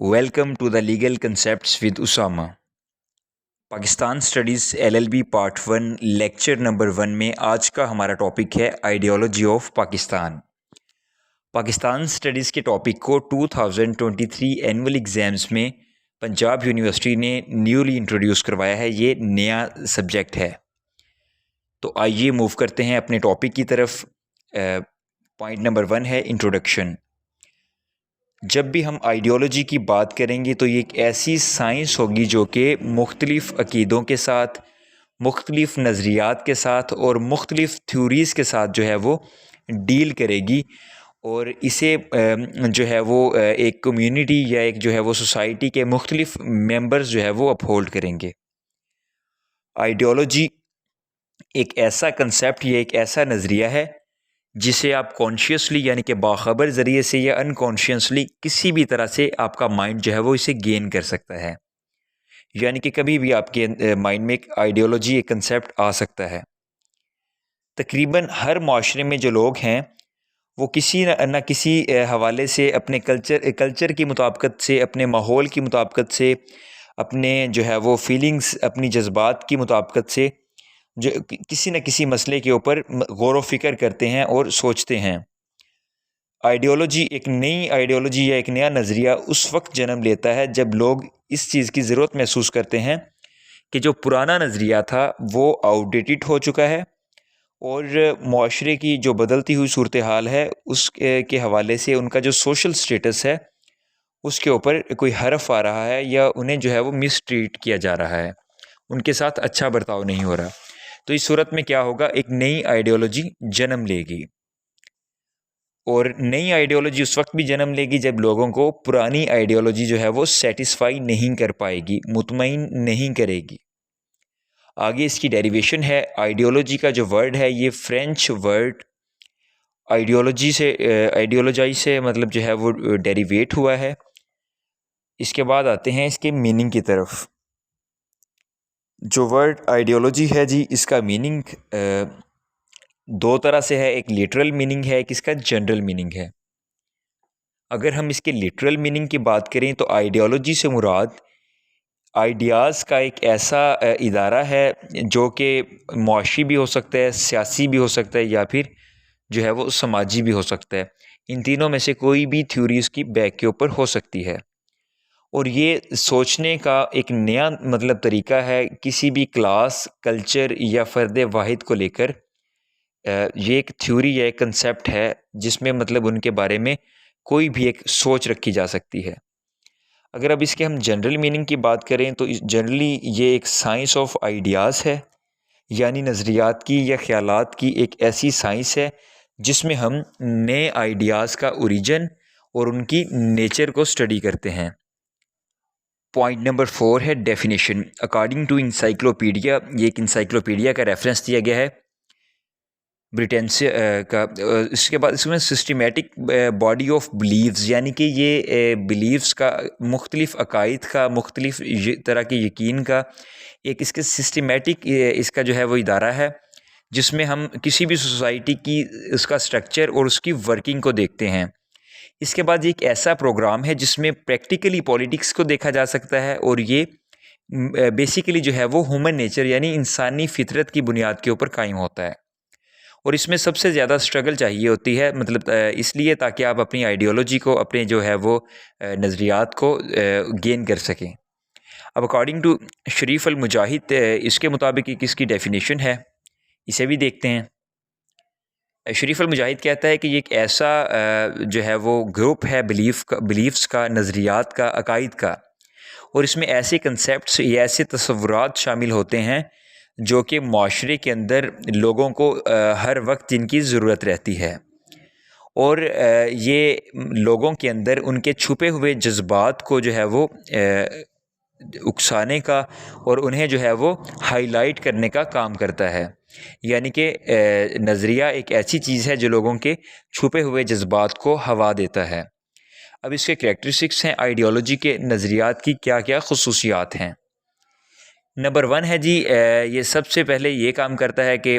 Welcome to the legal concepts with Usama. Pakistan studies LLB part 1 lecture number 1 में आज का हमारा टॉपिक है ideology of Pakistan. Pakistan studies के टॉपिक को 2023 एनुअल एग्ज़ाम्स में पंजाब यूनिवर्सिटी ने न्यूली इंट्रोड्यूस करवाया है। ये नया सब्जेक्ट है। तो आइए मूव करते हैं अपने टॉपिक की तरफ। पॉइंट नंबर 1 है इंट्रोडक्शन। जब भी हम आइडियोलॉजी की बात करेंगे तो ये एक ऐसी साइंस होगी जो कि मुख्तलिफ़ अक़ीदों के साथ, मुख्तलिफ़ नज़रियात के साथ और मुख्तलिफ़ थ्योरीज़ के साथ जो है वो डील करेगी और इसे जो है वो एक कम्युनिटी या एक जो है वो सोसाइटी के मुख्तलिफ़ मेंबर्स जो है वो अपहोल्ड करेंगे। आइडियोलॉजी एक ऐसा कंसेप्ट या एक ऐसा नज़रिया है जिसे आप कॉन्शियसली यानी कि बाखबर ज़रिए से या अनकॉन्शियसली किसी भी तरह से आपका माइंड जो है वो इसे गेन कर सकता है। यानी कि कभी भी आपके माइंड में एक आइडियोलॉजी, एक कंसेप्ट आ सकता है। तकरीबन हर माशरे में जो लोग हैं वो किसी न किसी हवाले से अपने कल्चर की मुताबिकत से, अपने माहौल की मुताबिकत से, अपने जो है वो फीलिंग्स, अपनी जज्बात की मुताबिकत से जो किसी न किसी मसले के ऊपर गौर व फिक्र करते हैं और सोचते हैं। आइडियोलॉजी, एक नई आइडियोलॉजी या एक नया नज़रिया उस वक्त जन्म लेता है जब लोग इस चीज़ की ज़रूरत महसूस करते हैं कि जो पुराना नज़रिया था वो आउटडेटेड हो चुका है और मुआशरे की जो बदलती हुई सूरत हाल है उसके हवाले से उनका जो सोशल स्टेटस है उसके ऊपर कोई हर्फ आ रहा है या उन्हें जो है वो मिसट्रीट किया जा रहा है, उनके साथ अच्छा बर्ताव नहीं हो रहा। तो इस सूरत में क्या होगा, एक नई आइडियोलॉजी जन्म लेगी। और नई आइडियोलॉजी उस वक्त भी जन्म लेगी जब लोगों को पुरानी आइडियोलॉजी जो है वो सेटिस्फाई नहीं कर पाएगी, मुतमईन नहीं करेगी। आगे इसकी डेरिवेशन है। आइडियोलॉजी का जो वर्ड है ये फ्रेंच वर्ड आइडियोलॉजाई से मतलब जो है वो डेरिवेट हुआ है। इसके बाद आते हैं इसके मीनिंग की तरफ। जो वर्ड आइडियोलॉजी है जी, इसका मीनिंग दो तरह से है। एक लिटरल मीनिंग है, एक इसका जनरल मीनिंग है। अगर हम इसके लिटरल मीनिंग की बात करें तो आइडियोलॉजी से मुराद आइडियाज़ का एक ऐसा इदारा है जो कि मुआशी भी हो सकता है, सियासी भी हो सकता है या फिर जो है वो समाजी भी हो सकता है। इन तीनों में से कोई भी थ्योरीज़ की बैक के ऊपर हो सकती है। और ये सोचने का एक नया मतलब तरीका है किसी भी क्लास, कल्चर या फ़र्द वाहिद को लेकर। ये एक थ्योरी या एक कंसेप्ट है जिसमें मतलब उनके बारे में कोई भी एक सोच रखी जा सकती है। अगर अब इसके हम जनरल मीनिंग की बात करें तो जनरली ये एक साइंस ऑफ आइडियाज़ है, यानी नज़रियात की या ख़यालात की एक ऐसी साइंस है जिसमें हम नए आइडियाज़ का ओरिजिन और उनकी नेचर को स्टडी करते हैं। पॉइंट नंबर 4 है डेफिनेशन। अकॉर्डिंग टू इंसाइक्लोपीडिया, ये एक इंसाइक्लोपीडिया का रेफरेंस दिया गया है ब्रिटेन से इसके बाद इसमें सिस्टमेटिक बॉडी ऑफ बिलीव्स, यानी कि ये बिलीव्स का, मुख्तलिफ़ अकायद का, मुख्तलिफ़ तरह के यकीन का एक इसके सिस्टमेटिक इसका जो है वो इदारा है जिसमें हम किसी भी सोसाइटी की उसका स्ट्रक्चर और उसकी वर्किंग को देखते हैं। इसके बाद ये एक ऐसा प्रोग्राम है जिसमें प्रैक्टिकली पॉलिटिक्स को देखा जा सकता है और ये बेसिकली जो है वो ह्यूमन नेचर यानी इंसानी फितरत की बुनियाद के ऊपर कायम होता है। और इसमें सबसे ज़्यादा स्ट्रगल चाहिए होती है, मतलब इसलिए ताकि आप अपनी आइडियोलॉजी को, अपने जो है वो नज़रियात को गेन कर सकें। अब अकॉर्डिंग टू शरीफ अल मुजाहिद इसके मुताबिक एक इसकी डेफिनेशन है, इसे भी देखते हैं। शरीफ अल मुजाहिद कहता है कि ये एक ऐसा जो है वो ग्रुप है बिलीफ्स का, नज़रियात का, अकायद का, और इसमें ऐसे कंसेप्ट्स या ऐसे तसव्वुरात शामिल होते हैं जो कि माशरे के अंदर लोगों को हर वक्त जिनकी ज़रूरत रहती है और ये लोगों के अंदर उनके छुपे हुए जज्बात को जो है वो उकसाने का और उन्हें जो है वो हाईलाइट करने का काम करता है। यानी कि नज़रिया एक ऐसी चीज़ है जो लोगों के छुपे हुए जज्बात को हवा देता है। अब इसके करैक्टरिस्टिक्स हैं आइडियोलॉजी के नज़रियात की क्या क्या खुसूसियात हैं। नंबर 1 है जी, ये सबसे पहले ये काम करता है कि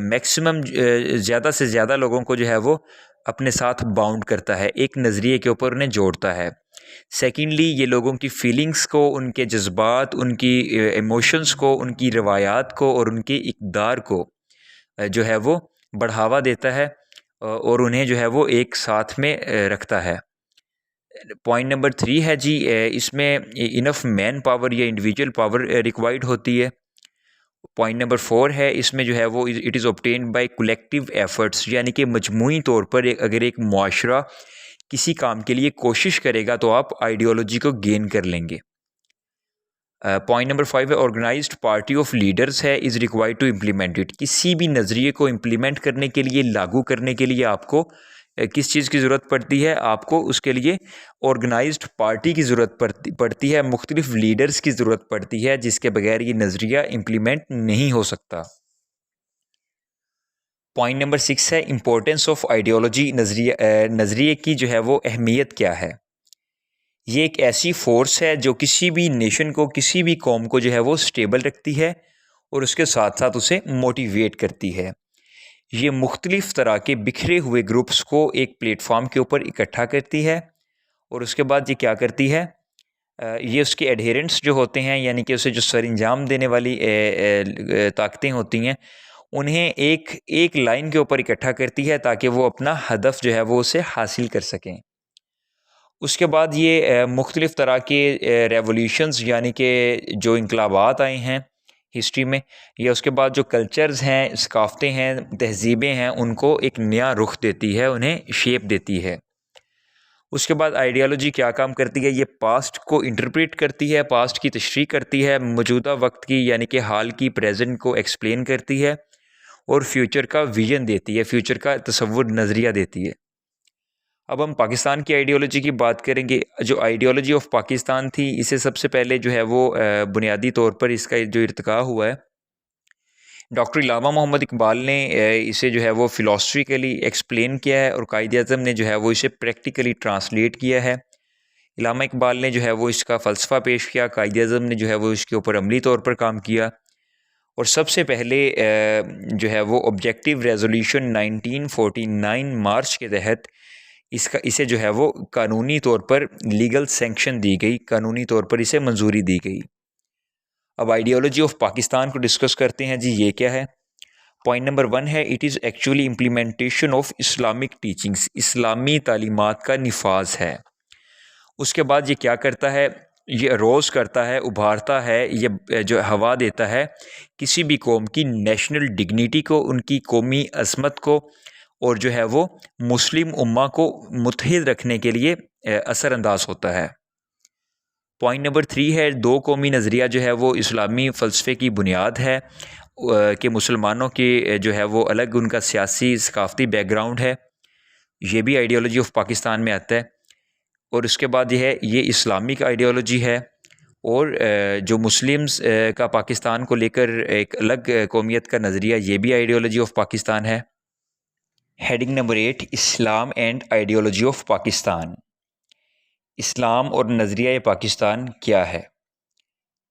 मैक्सिमम ज़्यादा से ज़्यादा लोगों को जो है वो अपने साथ बाउंड करता है, एक नज़रिए के ऊपर उन्हें जोड़ता है। सेकेंडली ये लोगों की फीलिंग्स को, उनके जज्बात, उनकी इमोशंस को, उनकी रवायात को और उनके इक़दार को जो है वो बढ़ावा देता है और उन्हें जो है वो एक साथ में रखता है। पॉइंट नंबर 3 है जी, इसमें इनफ मैन पावर या इंडिविजुअल पावर रिक्वायर्ड होती है। पॉइंट नंबर 4 है, इसमें जो है वो it is obtained by collective efforts, यानी कि मजमूई तौर पर अगर एक मुआशरा किसी काम के लिए कोशिश करेगा तो आप आइडियोलॉजी को गेन कर लेंगे। पॉइंट नंबर 5 है, ऑर्गेनाइज्ड पार्टी ऑफ लीडर्स है is required to implement it. किसी भी नज़रिए को इम्प्लीमेंट करने के लिए, लागू करने के लिए आपको किस चीज़ की ज़रूरत पड़ती है? आपको उसके लिए ऑर्गेनाइज्ड पार्टी की ज़रूरत पड़ती है, मुख्तलिफ लीडर्स की ज़रूरत पड़ती है, जिसके बगैर ये नज़रिया इम्प्लीमेंट नहीं हो सकता। पॉइंट नंबर 6 है, इम्पोर्टेंस ऑफ आइडियोलॉजी। नज़रिए की जो है वो अहमियत क्या है? ये एक ऐसी फ़ोर्स है जो किसी भी नेशन को, किसी भी कौम को जो है वो स्टेबल रखती है और उसके साथ साथ उसे मोटिवेट करती है। ये मुख्तलिफ़ तरह के बिखरे हुए ग्रुप्स को एक प्लेटफॉर्म के ऊपर इकट्ठा करती है और उसके बाद ये क्या करती है, ये उसके एडहेरेंट्स जो होते हैं, यानी कि उसे जो सरंजाम देने वाली ताकतें होती हैं, उन्हें एक लाइन के ऊपर इकट्ठा करती है ताकि वो अपना हदफ जो है वो उसे हासिल कर सकें। उसके बाद ये मुख्तलिफ़ तरह के रेवोल्यूशंस, यानी कि जो इनकलाबात आए हैं हिस्ट्री में, या उसके बाद जो कल्चर्स हैं, सकाफ़तें हैं, तहज़ीबें हैं, उनको एक नया रुख देती है, उन्हें शेप देती है। उसके बाद आइडियोलॉजी क्या काम करती है? ये पास्ट को इंटरप्रेट करती है, पास्ट की तशरीह करती है, मौजूदा वक्त की यानी कि हाल की, प्रेजेंट को एक्सप्लेन करती है और फ्यूचर का विजन देती है, फ्यूचर का तसव्वुर, नज़रिया देती है। अब हम पाकिस्तान की आइडियोलॉजी की बात करेंगे। जो आइडियोलॉजी ऑफ पाकिस्तान थी, इसे सबसे पहले जो है वो बुनियादी तौर पर इसका जो इर्तिका हुआ है, डॉक्टर इलामा मोहम्मद इकबाल ने इसे जो है वो फ़िलासफ़िकली एक्सप्लेन किया है और कायद-ए-आज़म ने जो है वो इसे प्रैक्टिकली ट्रांसलेट किया है। इलामा इकबाल ने जो है वो इसका फ़लसफ़ा पेश किया, कायद-ए-आज़म ने जो है वो इसके ऊपर अमली तौर पर काम किया और सबसे पहले जो है वो ऑब्जेक्टिव रेज़ोल्यूशन 1949 मार्च के तहत इसे जो है वो कानूनी तौर पर लीगल सैंक्शन दी गई, कानूनी तौर पर इसे मंजूरी दी गई। अब आइडियोलॉजी ऑफ पाकिस्तान को डिस्कस करते हैं जी, ये क्या है? पॉइंट नंबर 1 है, it is actually implementation of Islamic teachings. इस्लामी तालीमात का निफाज है। उसके बाद ये क्या करता है? ये रोज़ करता है, उभारता है, ये जो हवा देता है किसी भी कौम की नेशनल डिग्निटी को, उनकी कौमी अज़मत को, और जो है वो मुस्लिम उम्मा को मुत्तहिद रखने के लिए असरअंदाज होता है। पॉइंट नंबर 3 है, दो कौमी नज़रिया जो है वो इस्लामी फ़लसफ़े की बुनियाद है कि मुसलमानों के जो है वो अलग उनका सियासी सकाफ़ती बैकग्राउंड है। ये भी आइडियोलॉजी ऑफ पाकिस्तान में आता है। और उसके बाद ये इस्लामिक आइडियोलॉजी है और जो मुस्लिम्स का पाकिस्तान को लेकर एक अलग कौमियत का नज़रिया, ये भी आइडियोलॉजी ऑफ पाकिस्तान है। Heading number 8, Islam and ideology of Pakistan. इस्लाम और नज़रिया पाकिस्तान क्या है?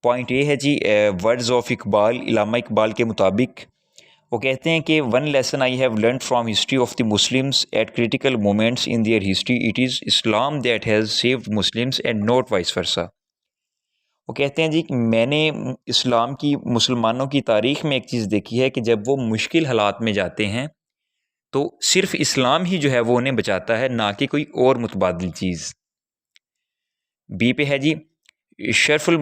पॉइंट ए है जी, वर्ड्स ऑफ इकबाल। इलामा इकबाल के मुताबिक वो कहते हैं कि one lesson I have learn from history of the Muslims at critical moments in their history, it is Islam that has saved Muslims and not vice versa. वो कहते हैं जी कि मैंने इस्लाम की, मुसलमानों की तारीख़ में एक चीज़ देखी है कि जब वो मुश्किल हालात में जाते हैं तो सिर्फ़ इस्लाम ही जो है वो उन्हें बचाता है, ना कि कोई और मुतबादिल चीज़। बी पे है जी, शरफुल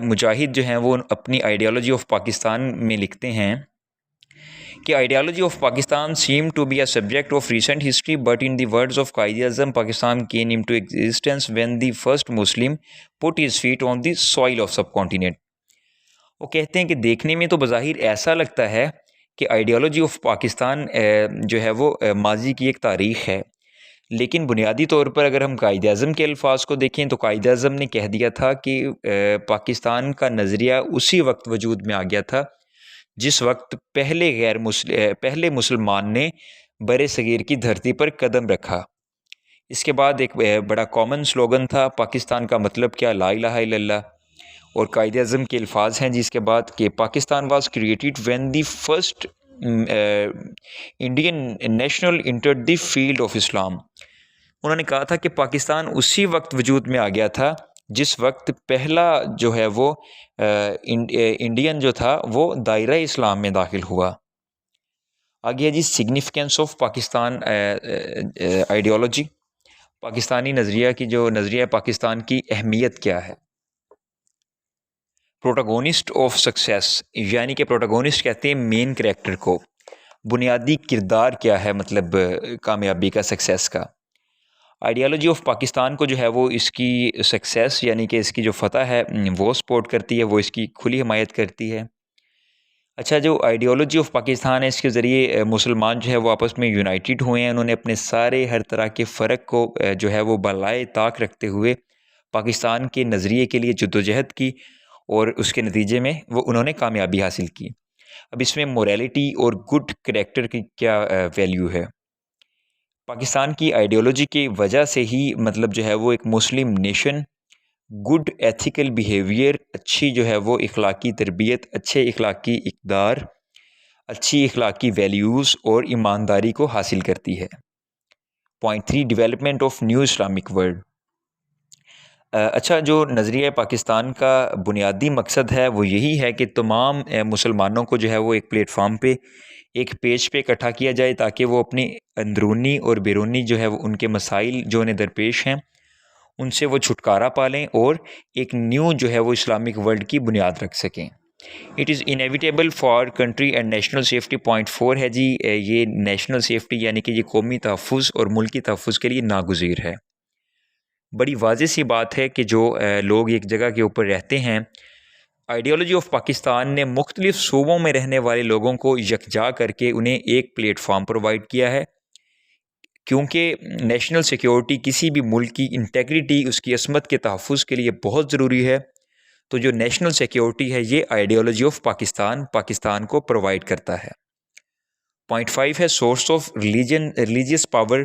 मुजाहिद जो हैं वो अपनी आइडियोलॉजी ऑफ पाकिस्तान में लिखते हैं कि ideology of Pakistan seem to be a subject of recent history, but in the words of Quaid-e-Azam Pakistan came into existence when the first Muslim put his feet on the soil of subcontinent. वो कहते हैं कि देखने में तो बज़ाहिर ऐसा लगता है कि आइडियोलॉजी ऑफ पाकिस्तान जो है वो माजी की एक तारीख़ है, लेकिन बुनियादी तौर पर अगर हम कायद-ए-आज़म के अल्फाज को देखें तो कायद-ए-आज़म ने कह दिया था कि पाकिस्तान का नज़रिया उसी वक्त वजूद में आ गया था जिस वक्त पहले मुसलमान ने बरे सगीर की धरती पर कदम रखा। इसके बाद एक बड़ा कॉमन स्लोगन था, पाकिस्तान का मतलब क्या, ला इलाहा इल्लल्लाह। और कायद-ए-आज़म के अल्फाज हैं जिसके बाद कि Pakistan was created when the first Indian national entered the field of Islam. उन्होंने कहा था कि पाकिस्तान उसी वक्त वजूद में आ गया था जिस वक्त पहला जो है वो इंडियन जो था वो दायरा इस्लाम में दाखिल हुआ। आगे है जी significance of Pakistan ideology, Pakistani नज़रिया की जो नज़रिया पाकिस्तान की अहमियत क्या है। प्रोटागोनिस्ट ऑफ सक्सेस, यानी कि प्रोटागोनिस्ट कहते हैं मेन कैरेक्टर को, बुनियादी किरदार क्या है मतलब कामयाबी का, सक्सेस का। आइडियोलॉजी ऑफ पाकिस्तान को जो है वो इसकी सक्सेस यानी कि इसकी जो फ़तह है वो सपोर्ट करती है, वो इसकी खुली हिमायत करती है। अच्छा, जो आइडियोलॉजी ऑफ पाकिस्तान है इसके ज़रिए मुसलमान जो है वो आपस में यूनाइटेड हुए हैं। उन्होंने अपने सारे हर तरह के फ़र्क को जो है वो बलाए ताक रखते हुए पाकिस्तान के नज़रिए के लिए जद्दोजहद की और उसके नतीजे में वो उन्होंने कामयाबी हासिल की। अब इसमें मोरालिटी और गुड करैक्टर की क्या वैल्यू है। पाकिस्तान की आइडियोलॉजी की वजह से ही मतलब जो है वो एक मुस्लिम नेशन गुड एथिकल बिहेवियर, अच्छी जो है वो इखलाकी तरबियत, अच्छे इखलाकी इक़दार, अच्छी इखलाकी वैल्यूज़ और ईमानदारी को हासिल करती है। Point 3 development of new Islamic world. अच्छा, जो नज़रिया पाकिस्तान का बुनियादी मकसद है वो यही है कि तमाम मुसलमानों को जो है वो एक प्लेटफार्म पे, एक पेज पे इकट्ठा किया जाए ताकि वो अपनी अंदरूनी और बैरूनी जो है वो उनके मसाइल जो उन्हें दरपेश हैं उनसे वो छुटकारा पा लें और एक न्यू जो है वो इस्लामिक वर्ल्ड की बुनियाद रख सकें। It is inevitable for country and national safety. Point 4 है जी, ये नेशनल सेफ्टी यानी कि ये कौमी तहफ़्फ़ुज़ और मुल्की तहफ़्फ़ुज़ के लिए नागुज़ीर है। बड़ी वाज़ेह सी बात है कि जो लोग एक जगह के ऊपर रहते हैं, आइडियोलॉजी ऑफ पाकिस्तान ने मुख्तलिफ़ सूबों में रहने वाले लोगों को यकजा करके उन्हें एक प्लेटफार्म प्रोवाइड किया है, क्योंकि नेशनल सिक्योरिटी किसी भी मुल्क की इंटेग्रिटी, उसकी असमत के तहफ़्फ़ुज़ के लिए बहुत ज़रूरी है। तो जो नेशनल सिक्योरिटी है ये आइडियोलॉजी ऑफ पाकिस्तान को प्रोवाइड करता है। पॉइंट 5 है सोर्स ऑफ रिलीजियस पावर।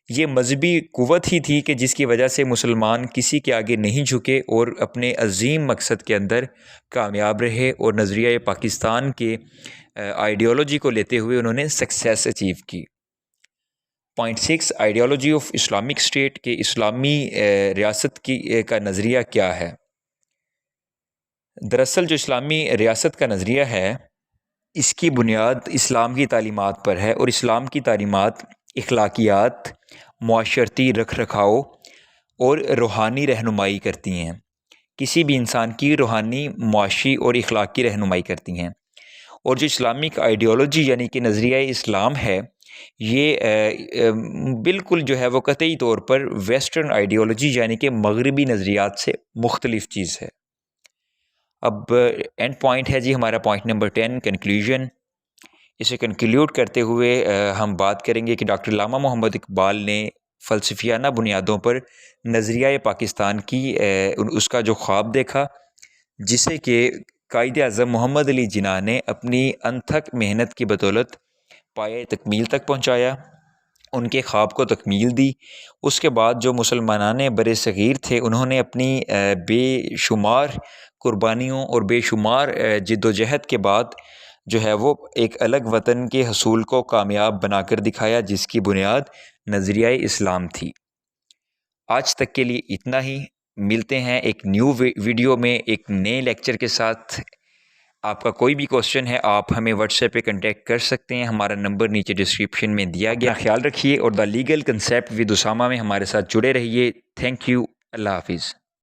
ये मजहबी क़ुव्वत ही थी कि जिसकी वजह से मुसलमान किसी के आगे नहीं झुके और अपने अजीम मकसद के अंदर कामयाब रहे और नज़रिया पाकिस्तान के आइडियोलॉजी को लेते हुए उन्होंने सक्सेस अचीव की। Point 6 ideology of Islamic state के इस्लामी रियासत की का नज़रिया क्या है। दरअसल जो इस्लामी रियासत का नज़रिया है इसकी बुनियाद इस्लाम की तालीमात पर है और इस्लाम की तालीमात इखलाकियात, मुआशरती रख रखाव और रूहानी रहनुमाई करती हैं। किसी भी इंसान की रूहानी, मुआशी और इखलाकी रहनुमाई करती हैं। और जो इस्लामिक आइडियोलॉजी यानी कि नज़रिया इस्लाम है ये बिल्कुल जो है वो कतई तौर पर वेस्टर्न आइडियोलॉजी यानी कि मगरबी नज़रियात से मुख्तलिफ़ चीज़ है। अब एंड पॉइंट है जी हमारा पॉइंट नंबर 10 कंक्लूजन। इसे कंक्लूड करते हुए हम बात करेंगे कि डॉक्टर अल्लामा मोहम्मद इकबाल ने फ़लसफ़ियाना बुनियादों पर नज़रिया पाकिस्तान की उसका जो ख्वाब देखा जिसे कि कायदे आज़म मोहम्मद अली जिन्ना ने अपनी अनथक मेहनत की बदौलत पाए तकमील तक पहुँचाया, उनके ख्वाब को तकमील दी। उसके बाद जो मुसलमानाने बरे सग़ीर थे उन्होंने अपनी बेशुमार कुर्बानियों और बेशुमार जिद्दोजहद के बाद जो है वो एक अलग वतन के हसूल को कामयाब बनाकर दिखाया जिसकी बुनियाद नज़रिया इस्लाम थी। आज तक के लिए इतना ही। मिलते हैं एक न्यू वीडियो में एक नए लेक्चर के साथ। आपका कोई भी क्वेश्चन है आप हमें व्हाट्सएप पे कांटेक्ट कर सकते हैं। हमारा नंबर नीचे डिस्क्रिप्शन में दिया गया। ख्याल रखिए और the legal concept with Usama में हमारे साथ जुड़े रहिए। Thank you. अल्लाह हाफिज़।